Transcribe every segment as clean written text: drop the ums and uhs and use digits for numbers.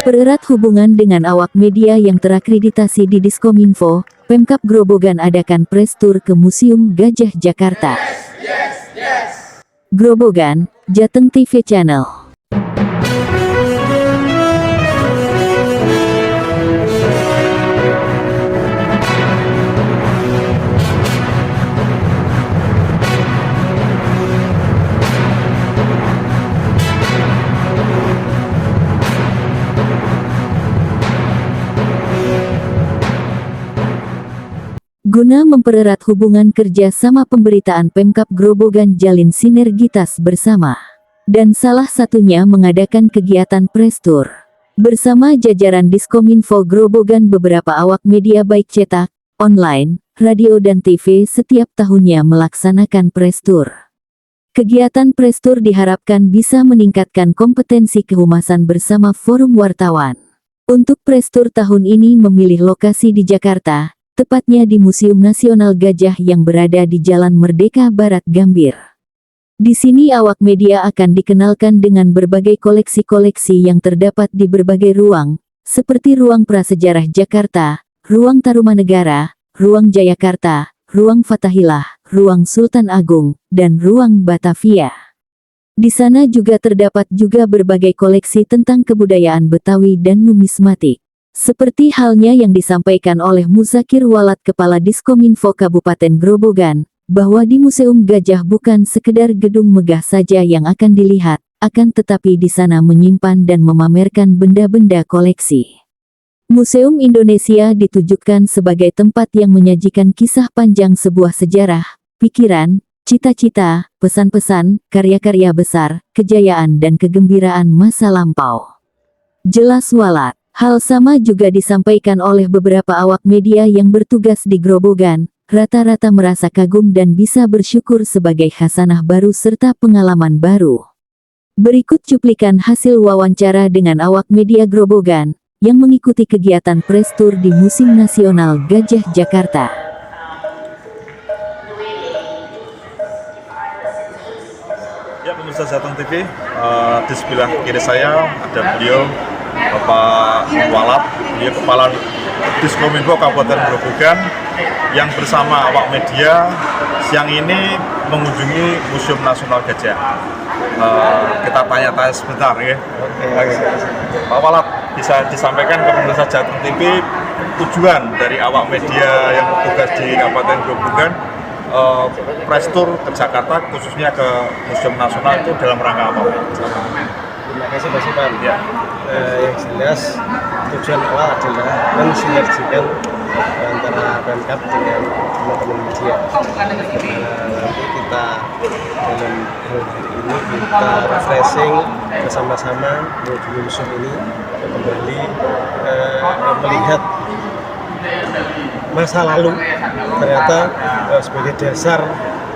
Mempererat hubungan dengan awak media yang terakreditasi di Diskominfo, Pemkab Grobogan adakan press tour ke Museum Gajah Jakarta. Grobogan, Jateng TV Channel. Guna mempererat hubungan kerja sama pemberitaan Pemkab Grobogan jalin sinergitas bersama. Dan salah satunya mengadakan kegiatan press tour. Bersama jajaran Diskominfo Grobogan, beberapa awak media baik cetak, online, radio dan TV setiap tahunnya melaksanakan press tour. Kegiatan press tour diharapkan bisa meningkatkan kompetensi kehumasan bersama forum wartawan. Untuk press tour tahun ini memilih lokasi di Jakarta, tepatnya di Museum Nasional Gajah yang berada di Jalan Merdeka Barat Gambir. Di sini awak media akan dikenalkan dengan berbagai koleksi-koleksi yang terdapat di berbagai ruang, seperti Ruang Prasejarah Jakarta, Ruang Tarumanegara, Ruang Jayakarta, Ruang Fathahillah, Ruang Sultan Agung, dan Ruang Batavia. Di sana juga terdapat juga berbagai koleksi tentang kebudayaan Betawi dan numismatik. Seperti halnya yang disampaikan oleh Muzakir Walat, Kepala Diskominfo Kabupaten Grobogan, bahwa di Museum Gajah bukan sekedar gedung megah saja yang akan dilihat, akan tetapi di sana menyimpan dan memamerkan benda-benda koleksi. Museum Indonesia ditujukan sebagai tempat yang menyajikan kisah panjang sebuah sejarah, pikiran, cita-cita, pesan-pesan, karya-karya besar, kejayaan dan kegembiraan masa lampau. Jelas Walat. Hal sama juga disampaikan oleh beberapa awak media yang bertugas di Grobogan, rata-rata merasa kagum dan bisa bersyukur sebagai khasanah baru serta pengalaman baru. Berikut cuplikan hasil wawancara dengan awak media Grobogan, yang mengikuti kegiatan press tour di Museum Nasional Gajah Jakarta. Ya, pemirsa Jateng TV, di sebelah kiri saya ada beliau, Bapak Walat, dia Kepala Diskominfo Kabupaten Grobogan, yang bersama awak media siang ini mengunjungi Museum Nasional Gajah. Kita tanya-tanya sebentar ya. Pak Walat, bisa disampaikan ke pemirsa Jateng TV tujuan dari awak media yang bertugas di Kabupaten Grobogan press tour ke Jakarta, khususnya ke Museum Nasional, itu dalam rangka apa? Terima kasih Mas Iman. Ya. Yang jelas tujuan awal adalah mensinergikan antara Pemkab dengan teman-teman media. Nanti kita dalam hari ini kita refreshing bersama-sama menuju museum ini, kembali melihat masa lalu ternyata sebagai dasar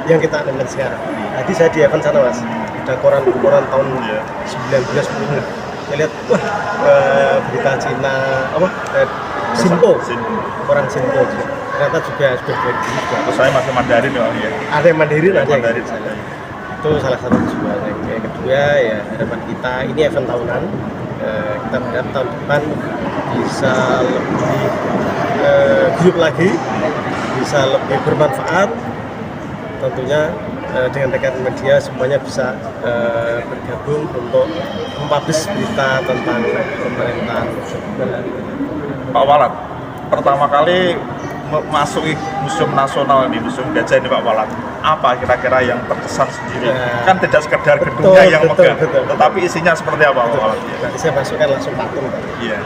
yang kita alami sekarang. Tadi saya di event sana Mas, ada koran-koran tahun 1910. Saya lihat, wah, berita Cina, Sinpo, koran Sinpo juga. Ternyata juga sudah dari dulu juga. Terus saya masih Mandarin ya. Ada yang Mandarin, ada yang Mandarin. Itu salah satu tujuan. Yang kedua ya harapan kita, ini event tahunan. Kita berharap tahun depan bisa lebih guyup lagi, bisa lebih bermanfaat. Tentunya dengan rekan media semuanya bisa bergabung untuk mempublish berita tentang pemerintahan. Pak Walat, pertama kali masuk Museum Nasional ini, Museum Gajah ini Pak Walat, apa kira-kira yang terkesan sendiri? Kan tidak sekedar gedungnya yang megah, tetapi isinya seperti apa Pak Walat? Nanti saya masukkan langsung patung. Iya.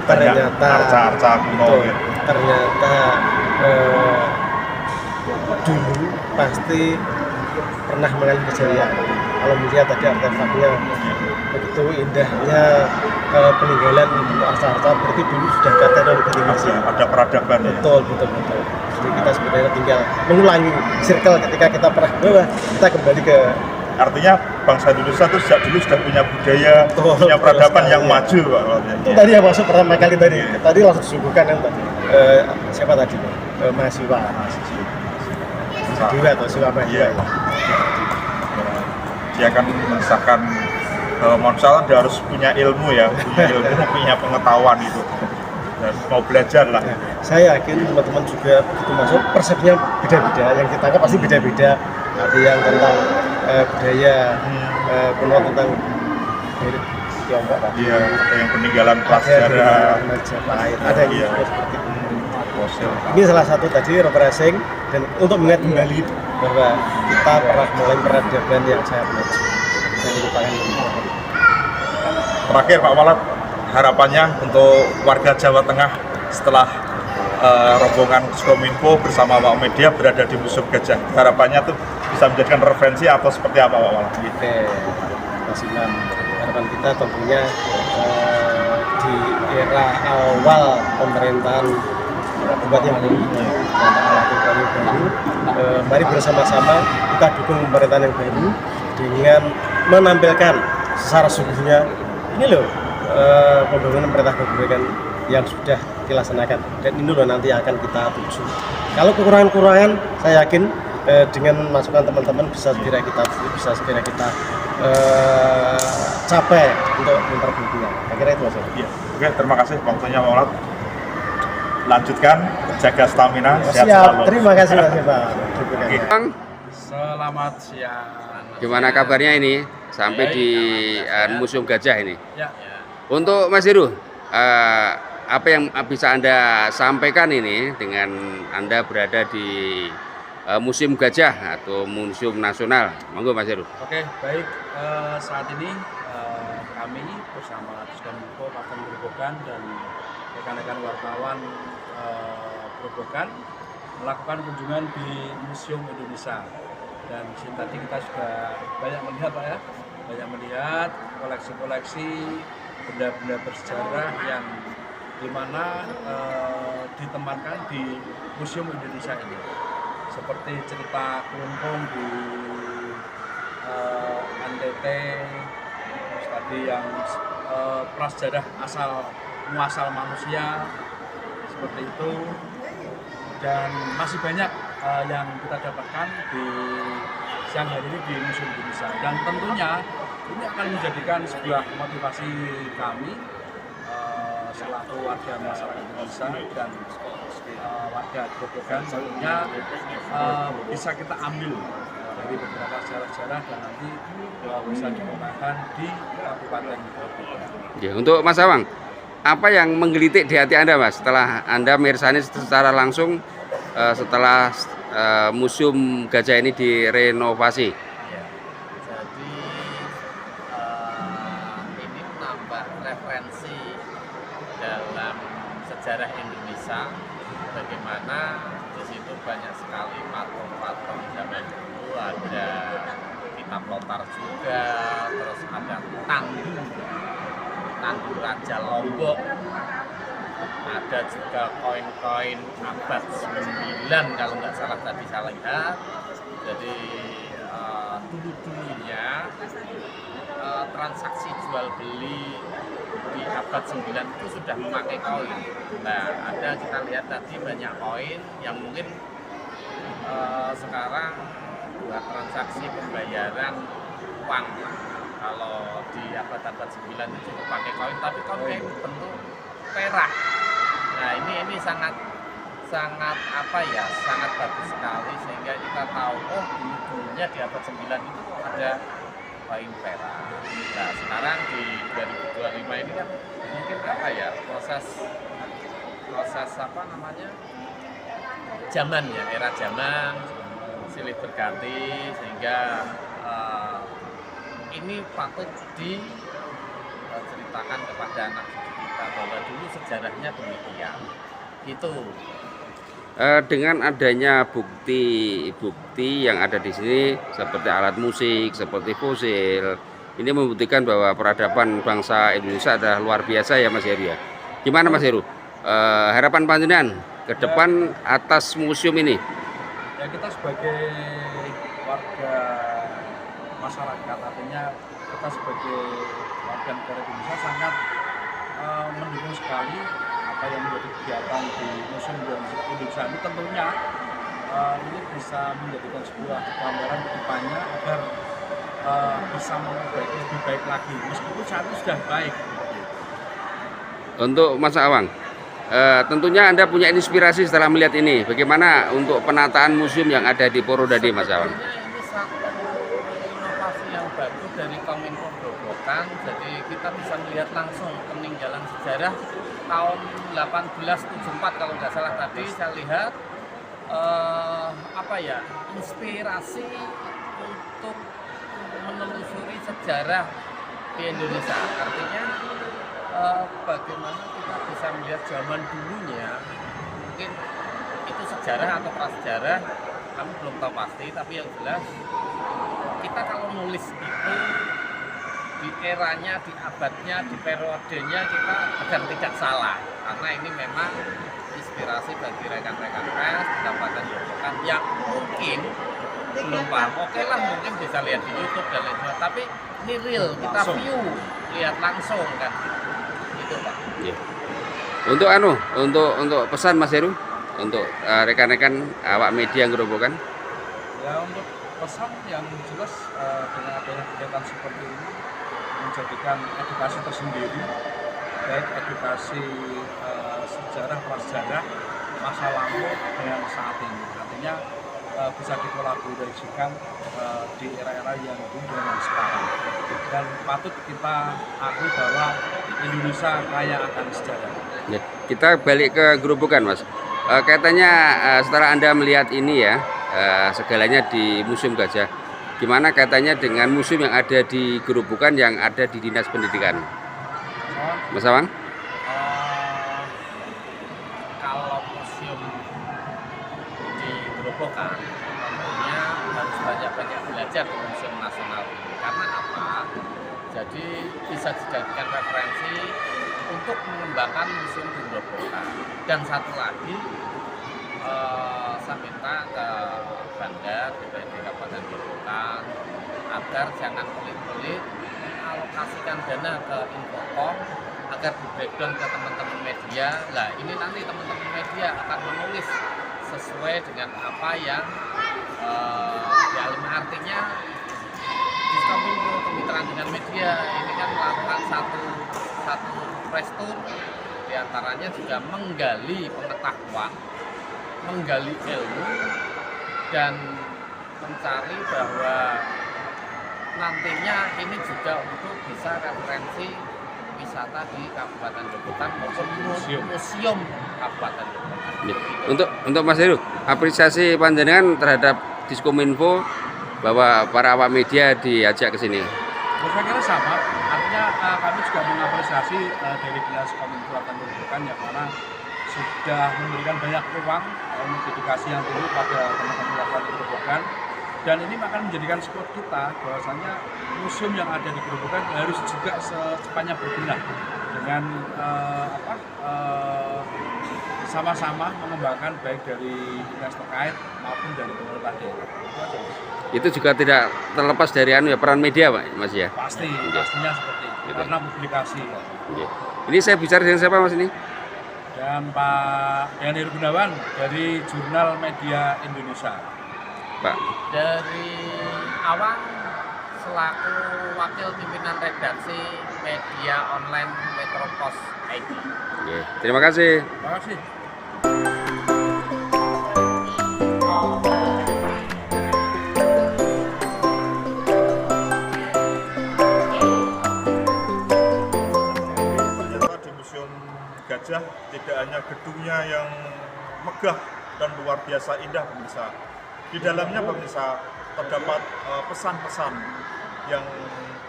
Ternyata arca-arca kuno. Ternyata dulu pasti pernah mengalami kejayaan. Kalau melihat tadi artefaknya begitu indahnya, peninggalan arca-arca, berarti dulu sudah ada teknologi tinggi. Ada peradaban. Betul. Jadi kita sebenarnya tinggal mengulangi circle ketika kita pernah bawah, kita kembali ke. Artinya bangsa Indonesia itu sejak dulu sudah punya budaya, punya peradaban yang maju Pak. Itu tadi yang masuk pertama kali tadi. Tadi langsung disuguhkan yang siapa tadi? Mahasiswa. Dua atau siswa mahasiswa. Dia akan mengisahkan manusia dia harus punya ilmu ya, punya pengetahuan itu, dan mau belajar lah. Saya yakin teman-teman juga begitu masuk persepsinya beda-beda, yang kita tangkap pasti beda-beda. Ada yang tentang budaya kuno, tentang Tiongkok tadi. Iya, ada yang peninggalan prasejarah, Majapahit, ada yang seperti itu. fosil. Ini salah satu tadi refreshing dan untuk mengingat kembali bahwa kita pernah mulai peradaban yang sangat maju. Saya merupakan ini. Terakhir Pak Walat, harapannya untuk warga Jawa Tengah setelah rombongan Diskominfo bersama Pak Media berada di Museum Gajah, harapannya tuh bisa menjadikan referensi atau seperti apa Pak Walat? Oke, Mas Imam. Harapan kita tentunya di era awal pemerintahan Bupati yang baru, mari bersama-sama kita dukung pemerintahan yang baru dengan menampilkan secara sungguhnya ini loh pembangunan pemerintah kabupaten yang sudah dilaksanakan, dan ini loh nanti akan kita tuju. Kalau kekurangan-kekurangan, saya yakin dengan masukan teman-teman bisa segera kita capai untuk memperbaikinya. Saya kira itu Mas. Iya. Oke, terima kasih waktunya Pak Walat. Lanjutkan, jaga stamina, sehat Siap, selalu. terima kasih Mas Pak. Bang, Selamat siang. gimana kabarnya ini sampai di Museum Gajah ini? Ya, Untuk Mas Heru, apa yang bisa Anda sampaikan ini dengan Anda berada di Museum Gajah atau Museum Nasional? Monggo Mas Heru. oke, baik. Saat ini kami bersama Diskominfo Kabupaten Grobogan dan rekan-rekan wartawan Grobogan melakukan kunjungan di Museum Indonesia. Dan di sini tadi kita sudah banyak melihat Pak ya, banyak melihat koleksi-koleksi benda-benda bersejarah yang dimana ditempatkan di Museum Indonesia ini, seperti cerita kelungkung di NTT, terus tadi yang prasejarah asal muasal manusia seperti itu, dan masih banyak yang kita dapatkan di siang hari ini di Museum Indonesia. Dan tentunya ini akan menjadikan sebuah motivasi kami selaku warga masyarakat Indonesia dan warga Grobogan, tentunya bisa kita ambil dari beberapa sejarah-sejarah dan nanti bisa dikembangkan di Kabupaten Grobogan. Ya, untuk Mas Awang, apa yang menggelitik di hati Anda Mas setelah Anda mirsani secara langsung setelah Museum Gajah ini direnovasi? Ya, jadi ini menambah referensi dalam sejarah Indonesia, bagaimana di situ banyak sekali patung-patung zaman dulu, ada kitab Lotar juga, terus ada tandu Raja Lombok, ada juga koin-koin abad 9 kalau nggak salah tadi saya lihat. Jadi dulu-dulunya transaksi jual beli di abad 9 itu sudah memakai koin. Nah, ada kita lihat tadi banyak koin yang mungkin sekarang buat transaksi pembayaran uang. Kalau di abad-abad 9 itu pakai koin, tapi koin bentuk perak. Nah, ini sangat apa ya, sangat bagus sekali sehingga kita tahu dulunya di abad 9 itu ada koin perak. Nah, sekarang di 2025 ini kan mungkin apa ya, proses apa namanya, zaman ya, era zaman silih berganti sehingga ini patut diceritakan kepada anak kita bahwa dulu sejarahnya demikian gitu. Dengan adanya bukti-bukti yang ada di sini seperti alat musik, seperti fosil, ini membuktikan bahwa peradaban bangsa Indonesia adalah luar biasa ya Mas Heru ya. Gimana Mas Heru? Harapan panjenengan ke depan atas museum ini? Ya, kita sebagai warga masyarakat, artinya kita sebagai warga negara Indonesia sangat mendukung sekali apa yang menjadi kegiatan di Museum Indonesia ini. Tentunya ini bisa menjadikan sebuah gambaran ke depannya agar bisa memperbaiki lebih baik lagi meskipun saat itu sudah baik. Untuk Mas Awang, tentunya Anda punya inspirasi setelah melihat ini. Bagaimana untuk penataan museum yang ada di Purwodadi, Mas Awang? Sebenarnya ini satu inovasi yang bagus dari Kominfo Grobogan. Jadi kita bisa melihat langsung peninggalan sejarah tahun 1874 kalau nggak salah tadi saya lihat inspirasi untuk menelusuri sejarah di Indonesia. Artinya bagaimana kita bisa melihat zaman dulunya, mungkin itu sejarah atau prasejarah kami belum tahu pasti, tapi yang jelas kita kalau nulis itu di eranya, di abadnya, di periodenya kita agar tidak salah, karena ini memang inspirasi bagi rekan-rekan pers di Kabupaten Grobogan yang mungkin belum paham. Oke lah, mungkin bisa lihat di YouTube dan lain sebagainya, tapi ini real, kita view, lihat langsung kan. Itu Pak. Ya. Untuk pesan Mas Heru untuk rekan-rekan awak media Grobogan. Ya, untuk pesan yang jelas dengan adanya kegiatan seperti ini menjadikan edukasi tersendiri, baik edukasi sejarah prasejarah masa lalu dengan saat ini. Artinya bisa dikolaborasikan di era-era yang dulu dengan sekarang. Dan patut kita akui bahwa Indonesia kaya akan sejarah. Ya, kita balik ke Grobogan, Mas. Kaitannya setelah Anda melihat ini ya, segalanya di Museum Gajah, gimana kaitannya dengan museum yang ada di Grobogan yang ada di Dinas Pendidikan? Mas Awang? Kalau museum di Grobogan tentunya harus banyak-banyak belajar di Museum Nasional ini. Karena apa? Jadi bisa dijadikan referensi untuk mengembangkan museum di Grobogan. Dan satu lagi, saya minta ke Banggar, DPRD Kabupaten Grobogan agar jangan pelit-pelit mengalokasikan dana ke Infocom agar di breakdown ke teman-teman media. Nah ini nanti teman-teman media akan menulis sesuai dengan apa yang artinya Diskominfo kemitraan dengan media ini kan melakukan satu press tour, diantaranya juga menggali pengetahuan, menggali ilmu, dan mencari bahwa nantinya ini juga untuk bisa referensi wisata di Kabupaten Grobogan maupun museum Kabupaten Grobogan. Untuk Mas Heru, apresiasi panjenengan terhadap Diskominfo bahwa para awak media diajak ke sini. Saya kira sama, artinya kami juga mengapresiasi dari Dinas Kominfo Kabupaten Grobogan yang mana sudah memberikan banyak ruang untuk edukasi yang dulu pada teman-teman Kabupaten Grobogan, dan ini akan menjadikan support kita bahwasanya museum yang ada di Grobogan harus juga secepatnya berbenah dengan sama-sama mengembangkan baik dari dinas terkait maupun dari pemerintah daerah. Itu juga tidak terlepas dari peran media, Pak, Mas ya. Pastinya seperti itu, karena publikasi. Ini saya bicara dengan siapa, Mas ini? Dan Pak Heru Gunawan dari Jurnal Media Indonesia. Pak. Dari Awang selaku wakil pimpinan redaksi media online Metropos ID. Oke, terima kasih. Terima kasih. Di Museum Gajah tidak hanya gedungnya yang megah dan luar biasa indah pemirsa. Di dalamnya pemirsa terdapat pesan-pesan yang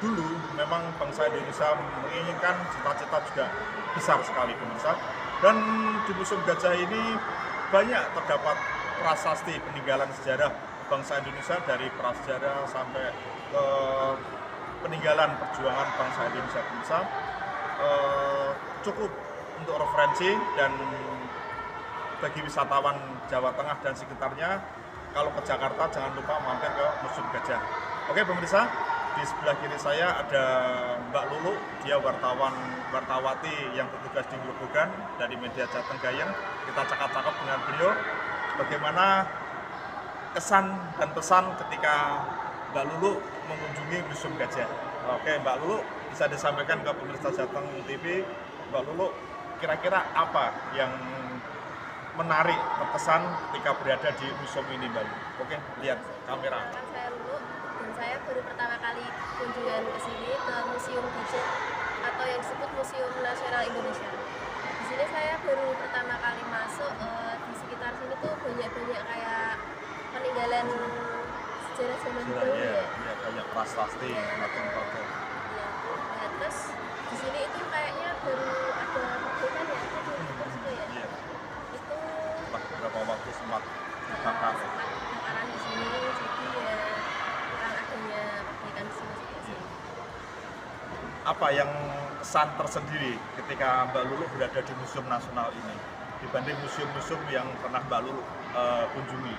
dulu memang bangsa Indonesia menginginkan, cita-cita juga besar sekali pemirsa. Dan di Museum Gajah ini banyak terdapat prasasti peninggalan sejarah bangsa Indonesia, dari prasejarah sampai ke peninggalan perjuangan bangsa Indonesia pemirsa. Cukup untuk referensi, dan bagi wisatawan Jawa Tengah dan sekitarnya, kalau ke Jakarta jangan lupa mampir ke Museum Gajah. Oke pemirsa, di sebelah kiri saya ada Mbak Lulu, dia wartawati yang bertugas di Grobogan dari media Jateng Gayeng. Kita cakap-cakap dengan beliau bagaimana kesan dan pesan ketika Mbak Lulu mengunjungi Museum Gajah. Oke, Mbak Lulu bisa disampaikan ke pemirsa Jateng TV, Mbak Lulu kira-kira apa yang menarik, berkesan ketika berada di museum ini, Mbak Lulu? Oke, lihat kamera. Perkenalkan, saya Lulu dan saya baru pertama kali kunjungan ke sini ke Museum Gajah atau yang disebut Museum Nasional Indonesia. Di sini saya baru pertama kali masuk, di sekitar sini tuh banyak kayak peninggalan sejarah zaman dulu Ya, ya. banyak prasasti, patung-patung. Ya. Nah, terus di sini itu kayaknya baru ada pabrikan ya, itu di situ ya. Iya, Itu setelah beberapa waktu sempat dibakar. sempat kebakaran di sini, jadi ya kurang adanya pabrikan di sini juga sih. Apa yang kesan tersendiri ketika Mbak Lulu berada di Museum Nasional ini dibanding museum-museum yang pernah Mbak Lulu kunjungi?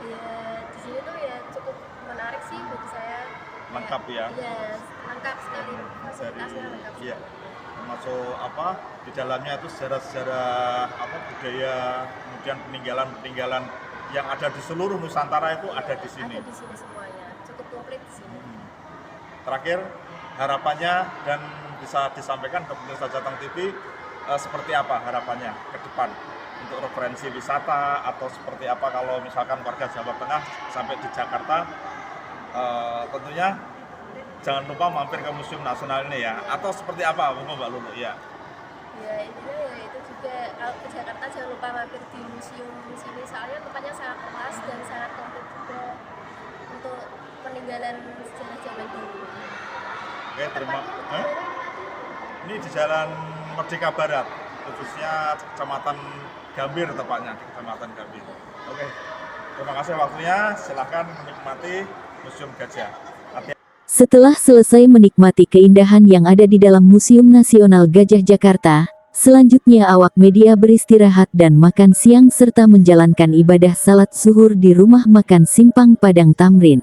Ya di sini tuh ya cukup menarik sih bagi saya. Lengkap ya? Iya, lengkap sekali, fasilitasnya lengkap Iya, sekali. termasuk apa di dalamnya itu sejarah-sejarah apa budaya, kemudian peninggalan-peninggalan yang ada di seluruh Nusantara itu ada di sini. Ada di sini semuanya, cukup komplit di sini. Terakhir, harapannya dan bisa disampaikan ke pemirsa Jateng TV seperti apa harapannya ke depan untuk referensi wisata atau seperti apa kalau misalkan warga Jawa Tengah sampai di Jakarta, tentunya jangan lupa mampir ke Museum Nasional ini ya, atau seperti apa Mbak Lulu ya? Ya intinya ya itu juga kalau ke Jakarta jangan lupa mampir di museum sini soalnya tempatnya sangat luas dan sangat komplit juga untuk peninggalan sejarah zaman dulu. Oke, ini di Jalan Merdeka Barat, khususnya Kecamatan Gambir tepatnya, di Kecamatan Gambir. Oke, terima kasih waktunya, silahkan menikmati Museum Gajah. Setelah selesai menikmati keindahan yang ada di dalam Museum Nasional Gajah Jakarta, selanjutnya awak media beristirahat dan makan siang serta menjalankan ibadah salat zuhur di rumah makan Simpang Padang Tamrin.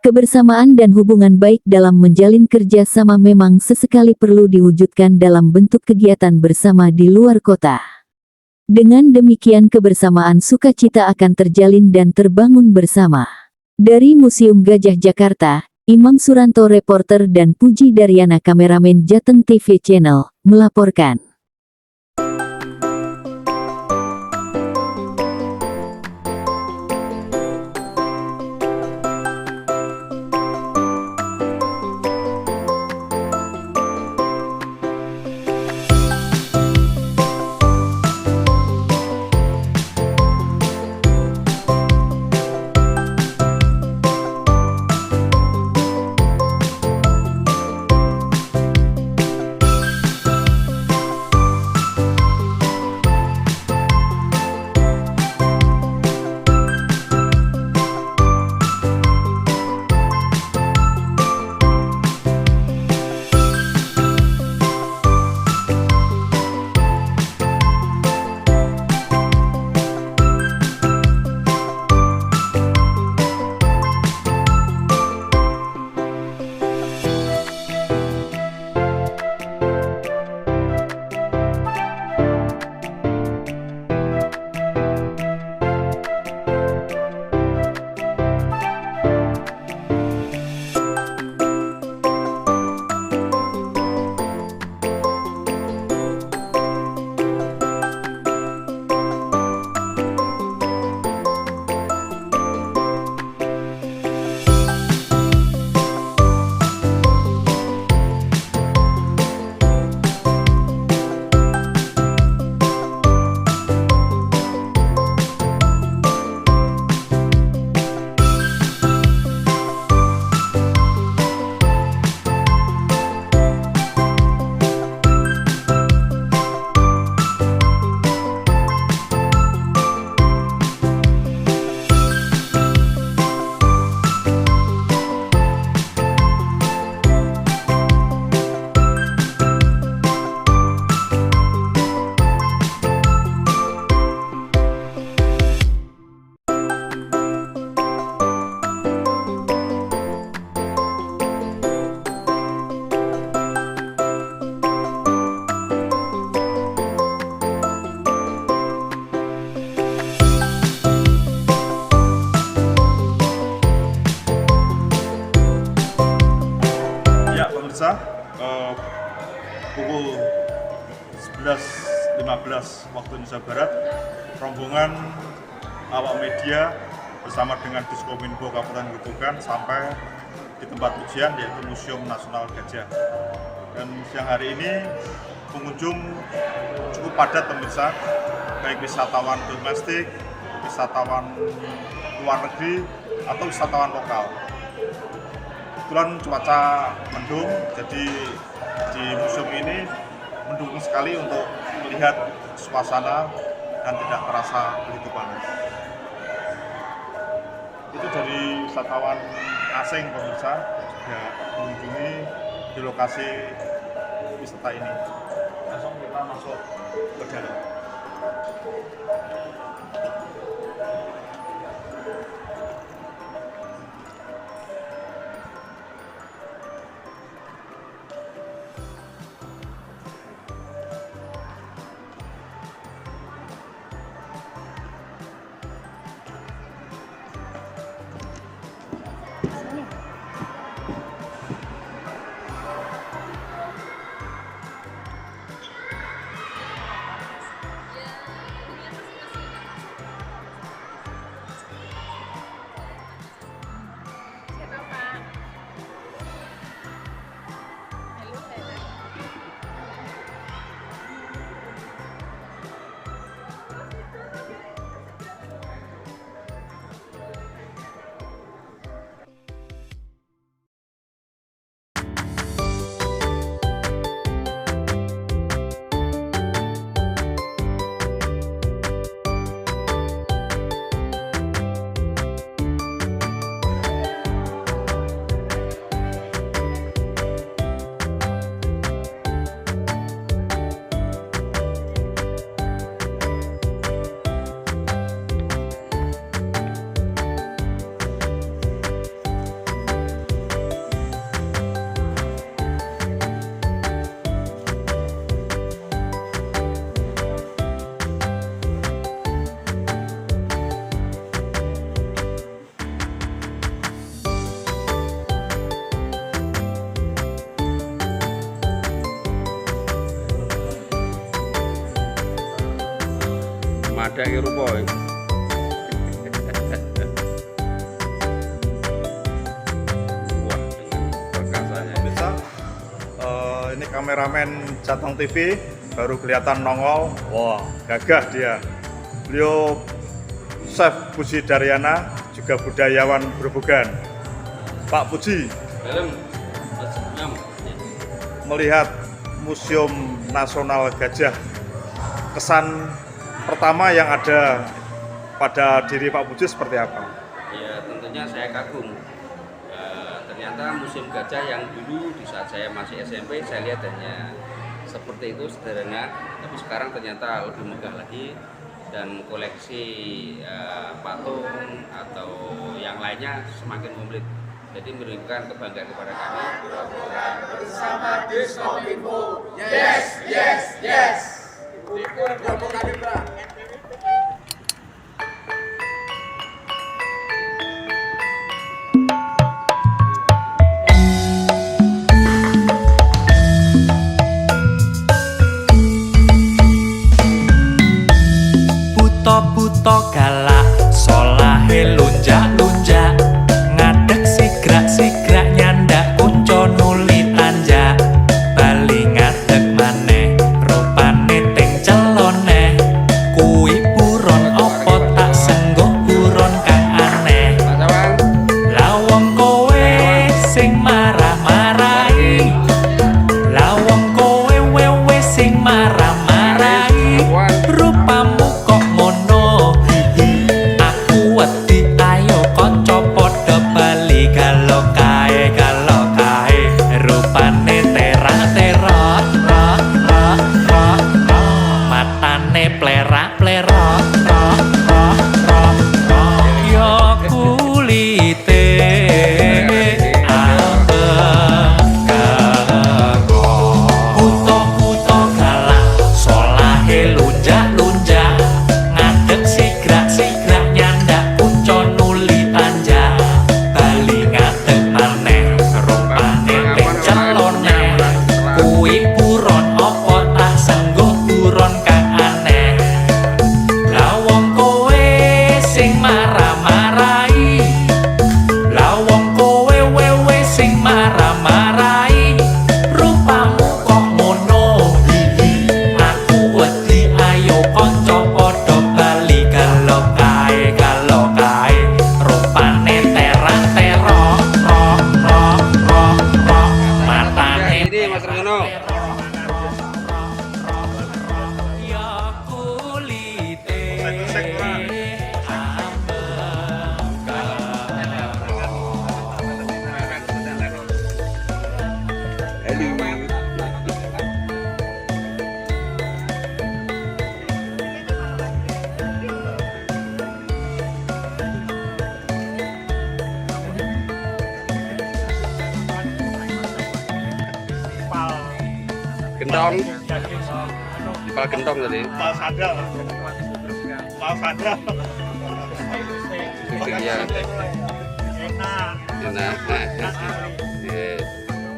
Kebersamaan dan hubungan baik dalam menjalin kerja sama memang sesekali perlu diwujudkan dalam bentuk kegiatan bersama di luar kota. Dengan demikian kebersamaan sukacita akan terjalin dan terbangun bersama. Dari Museum Gajah Jakarta, Imam Suranto reporter dan Puji Daryana kameramen Jateng TV Channel, melaporkan. pukul 11.15 waktu Indonesia Barat, rombongan awak media bersama dengan Diskominfo Kabupaten Grobogan sampai di tempat ujian yaitu Museum Nasional Gajah. Dan siang hari ini pengunjung cukup padat pemirsa, baik wisatawan domestik, wisatawan luar negeri atau wisatawan lokal. Kebetulan cuaca mendung, jadi di museum ini mendukung sekali untuk melihat suasana dan tidak terasa begitu panas. Itu dari wisatawan asing pemirsa juga mengunjungi di lokasi wisata ini. Langsung kita masuk ke dalam. Ada yang rupa. Wah, dengan perkasanya. Pemirsa, ini kameramen Jateng TV baru kelihatan nongol. Wah, gagah dia. Beliau Chef Puji Daryana, juga budayawan Grobogan. Pak Puji, melihat Museum Nasional Gajah, kesan pertama yang ada pada diri Pak Puji seperti apa? Ya, tentunya saya kagum. Ternyata Museum Gajah yang dulu di saat saya masih SMP saya lihat hanya seperti itu, sederhana, tapi sekarang ternyata lebih megah lagi dan koleksi patung atau yang lainnya semakin komplit. Jadi memberikan kebanggaan kepada kami. Bersama Diskominfo, yes, yes, yes. Buto-buto galak, solahe lunjak-lunjak, ngadeg sigrak-sigrak nyandak kunco nuli tanjak, bali ngadeg maneh rupane ting celone, kuwi buron apa tak sengguh buron kang aneh. Lah wong kowe sing marah-marahi, lah wong kowe wewe sing marah-marahi, rupamu kok ngono hihi. Aku wedi ayo kanca padha bali kalau kae rupane terang-terong rok matane Ini Mas Reno. ya kulite Gentong. Kepala gentong tadi. Iya. Enak.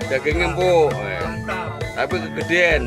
Daging empuk. Tapi kegedean.